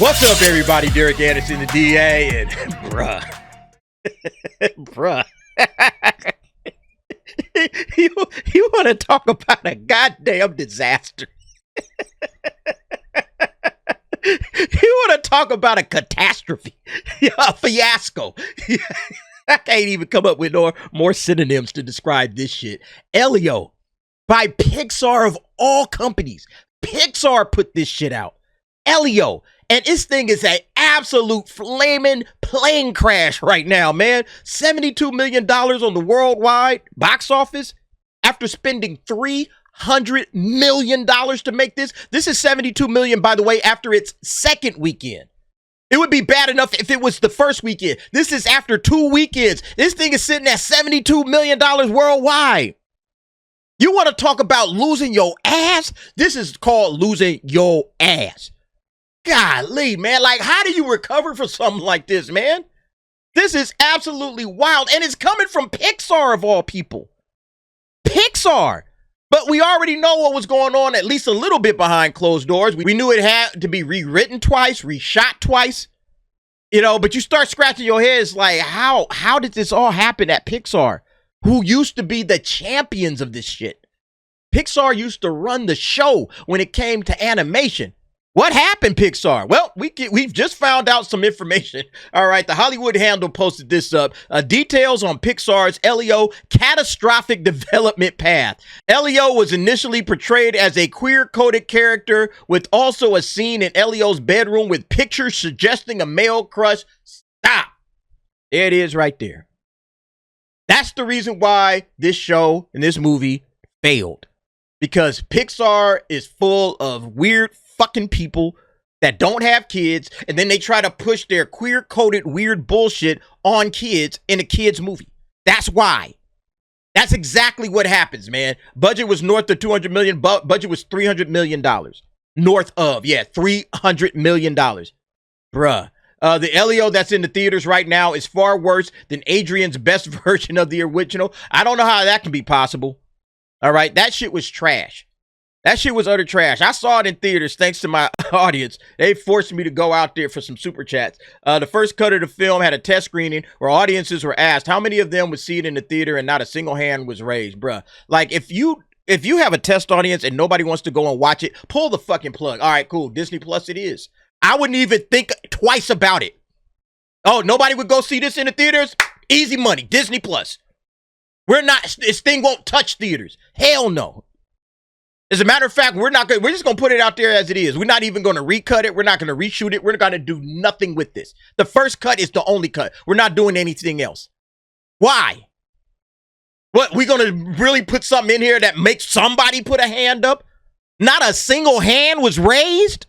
What's up, everybody? Derek Anderson, the DA, and bruh. you want to talk about a goddamn disaster? You want to talk about a catastrophe? A fiasco? I can't even come up with more synonyms to describe this shit. ELIO, by Pixar of all companies. Pixar put this shit out. ELIO. And this thing is an absolute flaming plane crash right now, man. $72 million on the worldwide box office after spending $300 million to make this. This is $72 million, by the way, after its second weekend. It would be bad enough if it was the first weekend. This is after 2 weekends. This thing is sitting at $72 million worldwide. You want to talk about losing your ass? This is called losing your ass. Golly, man, like, how do you recover from something like this, man? This is absolutely wild, and it's coming from Pixar, of all people. Pixar. But we already know what was going on, at least a little bit behind closed doors. We knew it had to be rewritten twice, reshot twice, but you start scratching your head. It's like, how did this all happen at Pixar, who used to be the champions of this shit? Pixar used to run the show when it came to animation. What happened, Pixar? Well, we've just found out some information. All right, the Hollywood Handle posted this up. Details on Pixar's ELIO catastrophic development path. ELIO was initially portrayed as a queer-coded character with also a scene in ELIO's bedroom with pictures suggesting a male crush. Stop. There it is right there. That's the reason why this show and this movie failed. Because Pixar is full of weird fucking people that don't have kids, and then they try to push their queer-coded weird bullshit on kids in a kids movie. That's why. That's exactly what happens, man. Budget was north of $200 million. Budget was $300 million. North of, $300 million. Bruh. The ELIO that's in the theaters right now is far worse than Adrian's best version of the original. I don't know how that can be possible. All right, that shit was trash. That shit was utter trash. I saw it in theaters thanks to my audience. They forced me to go out there for some super chats. The first cut of the film had a test screening where audiences were asked how many of them would see it in the theater, and not a single hand was raised, bruh. Like, if you have a test audience and nobody wants to go and watch it, pull the fucking plug. All right, cool. Disney Plus it is. I wouldn't even think twice about it. Oh, nobody would go see this in the theaters? Easy money. Disney Plus. This thing won't touch theaters. Hell no. As a matter of fact, we're just going to put it out there as it is. We're not even going to recut it. We're not going to reshoot it. We're not going to do nothing with this. The first cut is the only cut. We're not doing anything else. Why? What, we going to really put something in here that makes somebody put a hand up? Not a single hand was raised?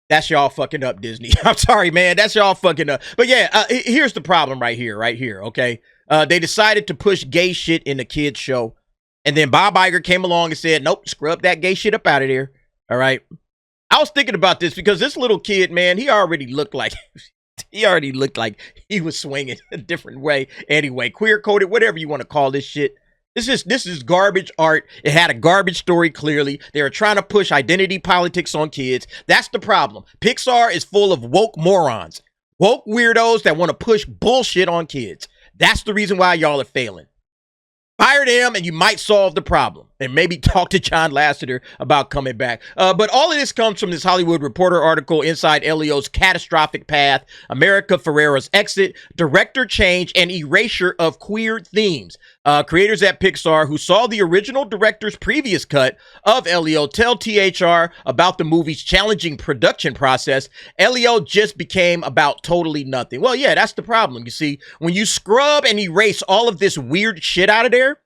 That's y'all fucking up, Disney. I'm sorry, man. That's y'all fucking up. But yeah, here's the problem right here, okay? They decided to push gay shit in the kids' show. And then Bob Iger came along and said, nope, scrub that gay shit up out of there. All right. I was thinking about this because this little kid, man, he already looked like he was swinging a different way. Anyway, queer-coded, whatever you want to call this shit. This is garbage art. It had a garbage story, clearly. They were trying to push identity politics on kids. That's the problem. Pixar is full of woke morons. Woke weirdos that want to push bullshit on kids. That's the reason why y'all are failing. Fire them and you might solve the problem. And maybe talk to John Lasseter about coming back. But all of this comes from this Hollywood Reporter article inside ELIO's catastrophic path, America Ferrera's exit, director change, and erasure of queer themes. Creators at Pixar who saw the original director's previous cut of ELIO tell THR about the movie's challenging production process. ELIO just became about totally nothing. Well, yeah, that's the problem. You see, when you scrub and erase all of this weird shit out of there,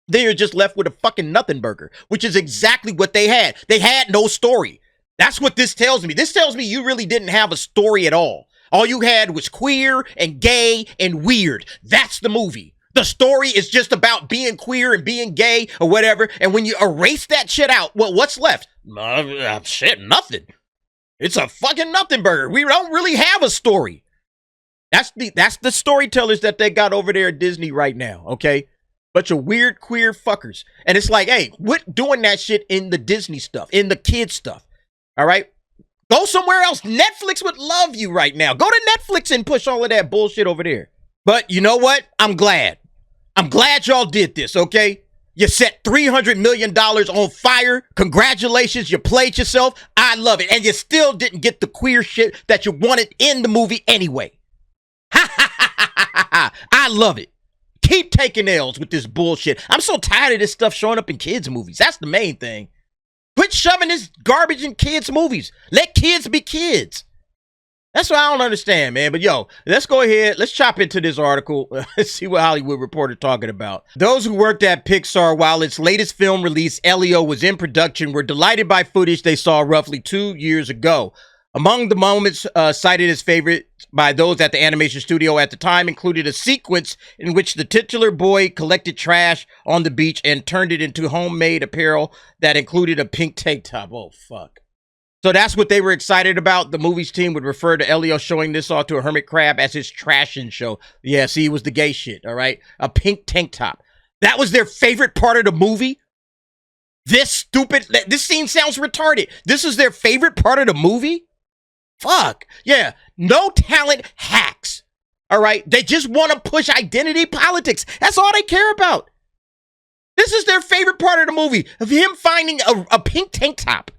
then you're just left with a fucking nothing burger, which is exactly what they had. They had no story. That's what this tells me. This tells me you really didn't have a story at all. All you had was queer and gay and weird. That's the movie. The story is just about being queer and being gay or whatever. And when you erase that shit out, well, what's left? Shit, nothing. It's a fucking nothing burger. We don't really have a story. That's the storytellers that they got over there at Disney right now, okay? Bunch of weird queer fuckers. And it's like, hey, quit doing that shit in the Disney stuff, in the kid stuff. All right? Go somewhere else. Netflix would love you right now. Go to Netflix and push all of that bullshit over there. But you know what? I'm glad. I'm glad y'all did this, okay? You set $300 million on fire. Congratulations, you played yourself. I love it. And you still didn't get the queer shit that you wanted in the movie anyway. Ha ha ha ha ha ha. I love it. Keep taking L's with this bullshit. I'm so tired of this stuff showing up in kids' movies. That's the main thing. Quit shoving this garbage in kids' movies. Let kids be kids. That's what I don't understand, man. But yo, let's go ahead. Let's chop into this article. Let's see what Hollywood Reporter talking about. Those who worked at Pixar while its latest film release, ELIO, was in production were delighted by footage they saw roughly 2 years ago. Among the moments cited as favorite by those at the animation studio at the time included a sequence in which the titular boy collected trash on the beach and turned it into homemade apparel that included a pink tank top. Oh, fuck. So that's what they were excited about. The movie's team would refer to ELIO showing this off to a hermit crab as his trashing show. Yeah, see, it was the gay shit, all right? A pink tank top. That was their favorite part of the movie? This scene sounds retarded. This is their favorite part of the movie? Fuck. Yeah, no talent hacks, all right? They just want to push identity politics. That's all they care about. This is their favorite part of the movie, of him finding a pink tank top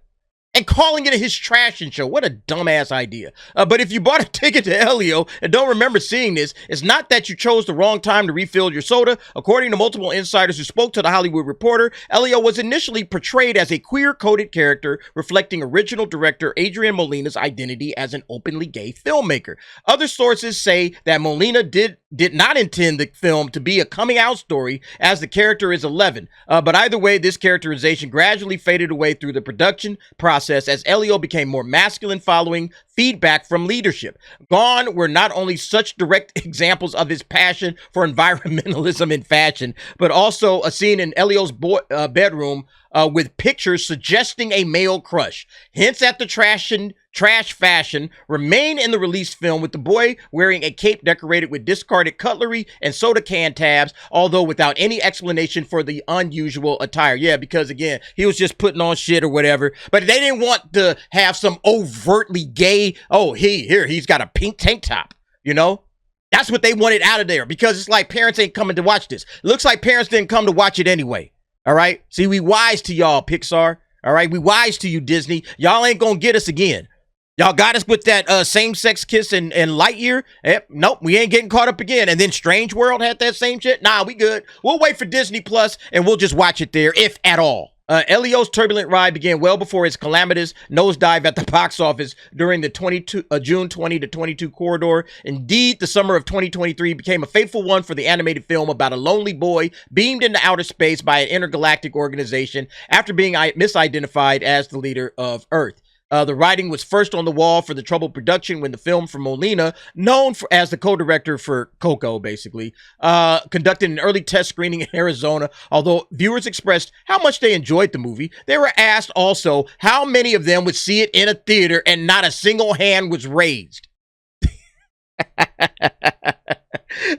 and calling it his trashing show. What a dumbass idea. But if you bought a ticket to ELIO and don't remember seeing this, it's not that you chose the wrong time to refill your soda. According to multiple insiders who spoke to The Hollywood Reporter, ELIO was initially portrayed as a queer-coded character, reflecting original director Adrian Molina's identity as an openly gay filmmaker. Other sources say that Molina did not intend the film to be a coming-out story, as the character is 11. But either way, this characterization gradually faded away through the production process as ELIO became more masculine following feedback from leadership. Gone were not only such direct examples of his passion for environmentalism and fashion, but also a scene in ELIO's bedroom with pictures suggesting a male crush. Hints at the trash fashion remain in the released film, with the boy wearing a cape decorated with discarded cutlery and soda can tabs, although without any explanation for the unusual attire. Yeah, because again, he was just putting on shit or whatever, but they didn't want to have some overtly gay, oh, he's got a pink tank top, you know? That's what they wanted out of there, because it's like parents ain't coming to watch this. Looks like parents didn't come to watch it anyway. All right? See, we wise to y'all, Pixar. All right? We wise to you, Disney. Y'all ain't gonna get us again. Y'all got us with that same-sex kiss and Lightyear. Nope, we ain't getting caught up again. And then Strange World had that same shit. Nah, we good. We'll wait for Disney Plus, and we'll just watch it there, if at all. ELIO's turbulent ride began well before its calamitous nosedive at the box office during the June 20 to 22 corridor. Indeed, the summer of 2023 became a fateful one for the animated film about a lonely boy beamed into outer space by an intergalactic organization after being misidentified as the leader of Earth. The writing was first on the wall for the troubled production when the film from Molina, known as the co-director for Coco, basically, conducted an early test screening in Arizona. Although viewers expressed how much they enjoyed the movie, they were asked also how many of them would see it in a theater, and not a single hand was raised.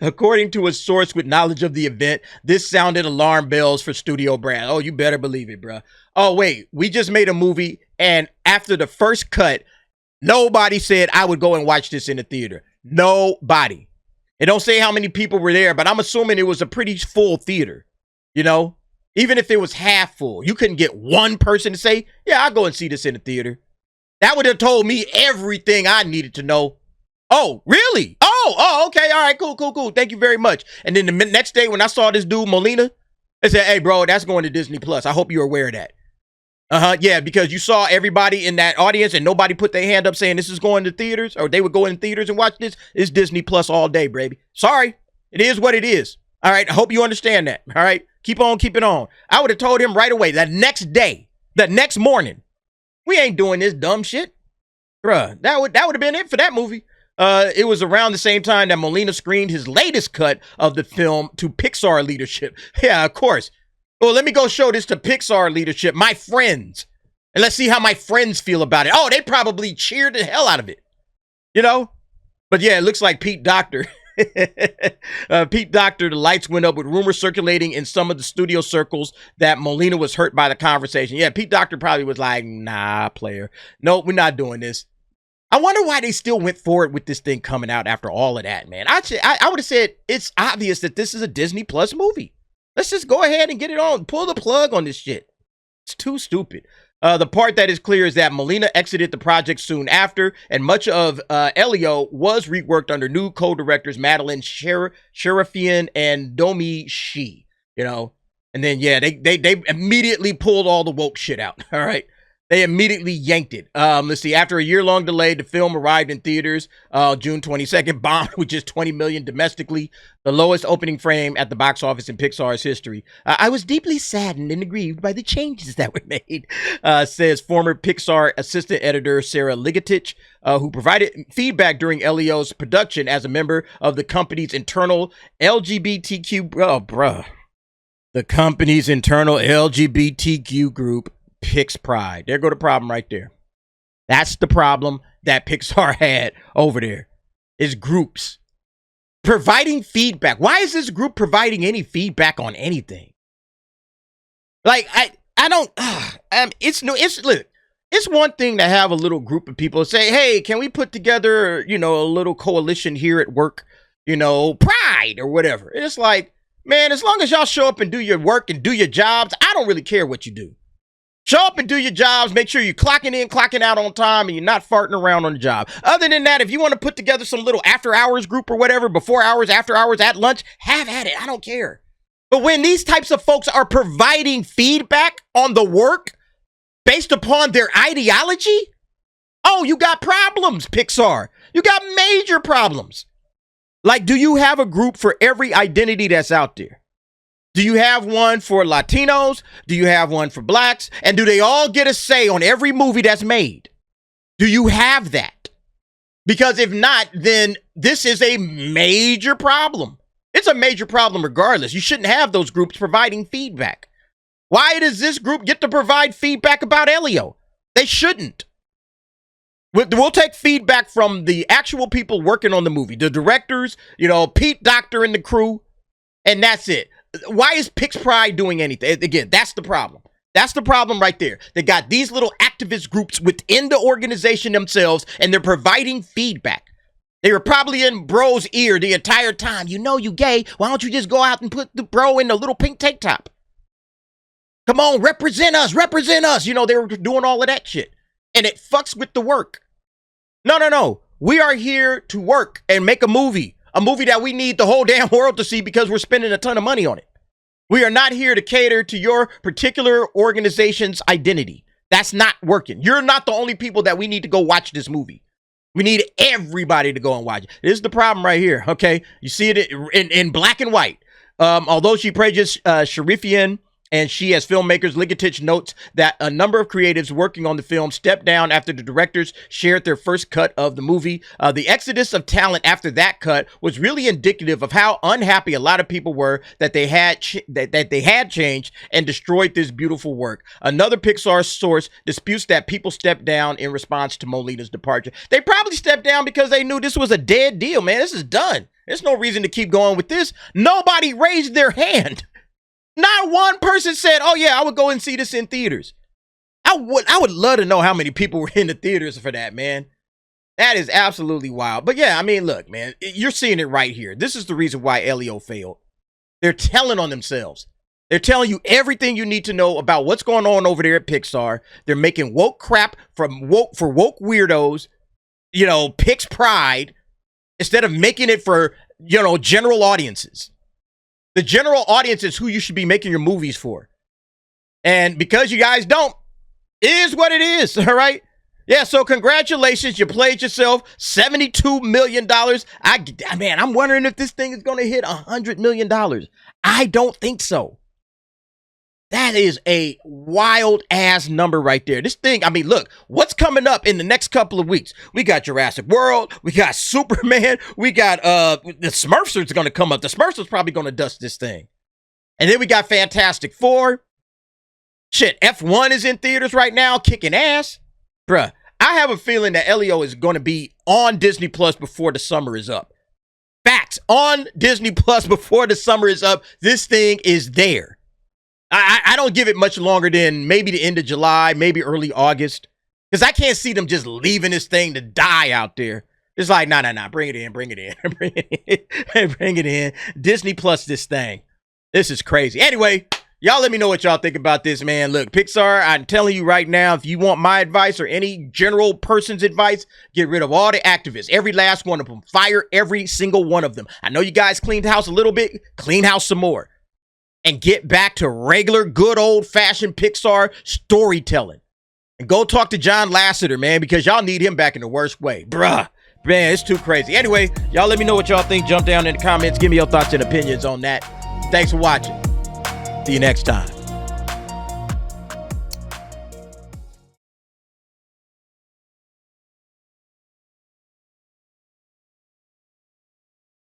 According to a source with knowledge of the event, this sounded alarm bells for Studio Brand. Oh, you better believe it, bruh. Oh, wait, we just made a movie, and after the first cut, nobody said I would go and watch this in the theater. Nobody. It don't say how many people were there, but I'm assuming it was a pretty full theater. You know, even if it was half full, you couldn't get one person to say, yeah, I'll go and see this in the theater. That would have told me everything I needed to know. Oh, really? Oh, okay. All right, cool. Thank you very much. And then the next day when I saw this dude, Molina, I said, hey, bro, that's going to Disney Plus. I hope you're aware of that. Yeah, because you saw everybody in that audience and nobody put their hand up saying this is going to theaters, or they would go in theaters and watch this. It's Disney Plus all day, baby. Sorry. It is what it is. All right. I hope you understand that. All right. Keep on keeping on. I would have told him right away, that next day, that next morning, we ain't doing this dumb shit. Bruh, that would have been it for that movie. It was around the same time that Molina screened his latest cut of the film to Pixar leadership. Yeah, of course. Well, let me go show this to Pixar leadership, my friends. And let's see how my friends feel about it. Oh, they probably cheered the hell out of it. You know? But yeah, it looks like Pete Docter. Pete Docter, the lights went up with rumors circulating in some of the studio circles that Molina was hurt by the conversation. Yeah, Pete Docter probably was like, nah, player. Nope, we're not doing this. I wonder why they still went forward with this thing coming out after all of that, man. I would have said it's obvious that this is a Disney Plus movie. Let's just go ahead and get it on. Pull the plug on this shit. It's too stupid. The part that is clear is that Molina exited the project soon after, and much of ELIO was reworked under new co-directors Madeline Sherifian and Domi Shi. You know, and then yeah, they immediately pulled all the woke shit out. All right. They immediately yanked it. Let's see. After a year-long delay, the film arrived in theaters June 22nd, bombed with just $20 million domestically, the lowest opening frame at the box office in Pixar's history. I was deeply saddened and aggrieved by the changes that were made, says former Pixar assistant editor Sarah Ligatich, who provided feedback during ELIO's production as a member of the company's internal LGBTQ. The company's internal LGBTQ group. Pix Pride. There go the problem right there. That's the problem that Pixar had over there. Is groups providing feedback. Why is this group providing any feedback on anything? Like I don't. It's one thing to have a little group of people say, "Hey, can we put together, a little coalition here at work, Pride or whatever." It's like, man, as long as y'all show up and do your work and do your jobs, I don't really care what you do. Show up and do your jobs. Make sure you're clocking in, clocking out on time, and you're not farting around on the job. Other than that, if you want to put together some little after-hours group or whatever, before hours, after hours, at lunch, have at it. I don't care. But when these types of folks are providing feedback on the work based upon their ideology, oh, you got problems, Pixar. You got major problems. Like, do you have a group for every identity that's out there? Do you have one for Latinos? Do you have one for blacks? And do they all get a say on every movie that's made? Do you have that? Because if not, then this is a major problem. It's a major problem regardless. You shouldn't have those groups providing feedback. Why does this group get to provide feedback about ELIO? They shouldn't. We'll take feedback from the actual people working on the movie, the directors, Pete Docter and the crew, and that's it. Why is Pix Pride doing anything? Again, that's the problem. That's the problem right there. They got these little activist groups within the organization themselves, and they're providing feedback. They were probably in bro's ear the entire time. You gay. Why don't you just go out and put the bro in the little pink tank top? Come on, represent us, represent us. They were doing all of that shit. And it fucks with the work. No. We are here to work and make a movie. A movie that we need the whole damn world to see because we're spending a ton of money on it. We are not here to cater to your particular organization's identity. That's not working. You're not the only people that we need to go watch this movie. We need everybody to go and watch it. This is the problem right here, okay? You see it in black and white. Although she praises Sharifian and she, as filmmakers, Ligatich notes that a number of creatives working on the film stepped down after the directors shared their first cut of the movie. The exodus of talent after that cut was really indicative of how unhappy a lot of people were that they had changed and destroyed this beautiful work. Another Pixar source disputes that people stepped down in response to Molina's departure. They probably stepped down because they knew this was a dead deal, man. This is done. There's no reason to keep going with this. Nobody raised their hand. Not one person said, oh yeah, I would go and see this in theaters. I would love to know how many people were in the theaters for that, man. That is absolutely wild. But yeah, I mean, look, man, you're seeing it right here. This is the reason why ELIO failed. They're telling on themselves. They're telling you everything you need to know about what's going on over there at Pixar. They're making woke crap for woke weirdos, Pix Pride, instead of making it for, general audiences. The general audience is who you should be making your movies for. And because you guys don't, it is what it is, all right? Yeah, so congratulations. You played yourself $72 million. I'm wondering if this thing is going to hit $100 million. I don't think so. That is a wild ass number right there. This thing, look, what's coming up in the next couple of weeks? We got Jurassic World. We got Superman. We got the Smurfs are going to come up. The Smurfs is probably going to dust this thing. And then we got Fantastic Four. Shit, F1 is in theaters right now, kicking ass. Bruh, I have a feeling that ELIO is going to be on Disney Plus before the summer is up. Facts. fact, on Disney Plus before the summer is up, this thing is there. I don't give it much longer than maybe the end of July, maybe early August, because I can't see them just leaving this thing to die out there. It's like, nah, bring it in. bring it in. Disney Plus this thing. This is crazy. Anyway, y'all let me know what y'all think about this, man. Look, Pixar, I'm telling you right now, if you want my advice or any general person's advice, get rid of all the activists. Every last one of them. Fire every single one of them. I know you guys cleaned house a little bit. Clean house some more. And get back to regular, good old-fashioned Pixar storytelling. And go talk to John Lasseter, man, because y'all need him back in the worst way. Bruh. Man, it's too crazy. Anyway, y'all let me know what y'all think. Jump down in the comments. Give me your thoughts and opinions on that. Thanks for watching. See you next time.